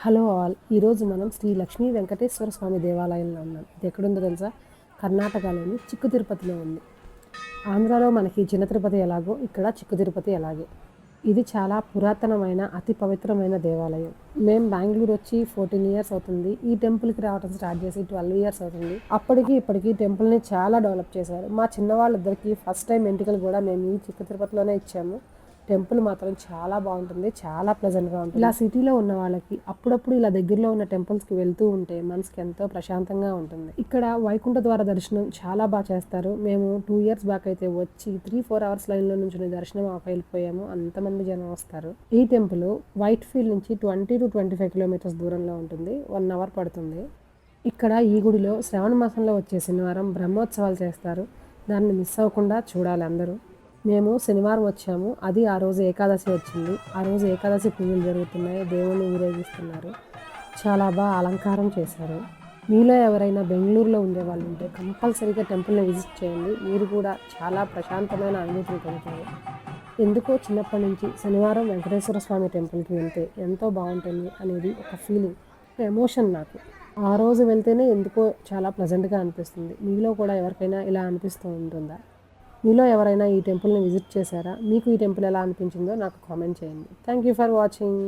Hello all. ఈరోజు మనం శ్రీ లక్ష్మీ వెంకటేశ్వర స్వామి దేవాలయంలో ఉన్నాం. ఇది ఎక్కడుందో తెలుసా? కర్ణాటకలోని చిక్కు తిరుపతిలో ఉంది. ఆంధ్రాలో మనకి చిన్న తిరుపతి ఎలాగో ఇక్కడ చిక్కు తిరుపతి అలాగే. ఇది చాలా పురాతనమైన అతి పవిత్రమైన దేవాలయం. మేము బెంగళూరు వచ్చి 14 ఇయర్స్ అవుతుంది. ఈ టెంపుల్కి రావడం స్టార్ట్ చేసి 12 ఇయర్స్ అవుతుంది. అప్పటికి ఇప్పటికి టెంపుల్ని చాలా డెవలప్ చేశారు. మా చిన్నవాళ్ళిద్దరికి ఫస్ట్ టైం ఎంటికలు కూడా మేము ఈ చిక్కు తిరుపతిలోనే ఇచ్చాము. టెంపుల్ మాత్రం చాలా బాగుంటుంది, చాలా ప్లెజెంట్గా ఉంటుంది. ఇలా సిటీలో ఉన్న వాళ్ళకి అప్పుడప్పుడు ఇలా దగ్గరలో ఉన్న టెంపుల్స్కి వెళ్తూ ఉంటే మనసుకి ఎంతో ప్రశాంతంగా ఉంటుంది. ఇక్కడ వైకుంఠ ద్వార దర్శనం చాలా బాగా చేస్తారు. మేము 2 ఇయర్స్ బ్యాక్ అయితే వచ్చి 3-4 అవర్స్ లైన్లో నుంచి దర్శనం వెళ్ళిపోయాము. అంతమంది జనం వస్తారు. ఈ టెంపుల్ వైట్ ఫీల్డ్ నుంచి 20 to 25 కిలోమీటర్స్ దూరంలో ఉంటుంది. 1 అవర్ పడుతుంది. ఇక్కడ ఈ గుడిలో శ్రావణ మాసంలో వచ్చే శనివారం బ్రహ్మోత్సవాలు చేస్తారు. దాన్ని మిస్ అవ్వకుండా చూడాలి అందరూ. మేము శనివారం వచ్చాము. అది ఆ రోజు ఏకాదశి వచ్చింది. ఆ రోజు ఏకాదశి పూజలు జరుగుతున్నాయి. దేవుణ్ణి ఊరేగిస్తున్నారు. చాలా బాగా అలంకారం చేశారు. మీలో ఎవరైనా బెంగళూరులో ఉండేవాళ్ళు ఉంటే కంపల్సరీగా టెంపుల్ని విజిట్ చేయండి. మీరు కూడా చాలా ప్రశాంతమైన అనుభూతిని పొందుతారు. ఎందుకో చిన్నప్పటి నుంచి శనివారం వెంకటేశ్వర స్వామి టెంపుల్కి వెళ్తే ఎంతో బాగుంటుంది అనేది ఒక ఫీలింగ్, ఒక ఎమోషన్ నాకు. ఆ రోజు వెళ్తేనే ఎందుకో చాలా ప్లెజెంట్గా అనిపిస్తుంది. మీలో కూడా ఎవరికైనా ఇలా అనిపిస్తూ ఉంటుందా? మీలో ఎవరైనా ఈ టెంపుల్ని విజిట్ చేశారా? మీకు ఈ టెంపుల్ ఎలా అనిపించిందో నాకు కామెంట్ చేయండి. Thank you for watching.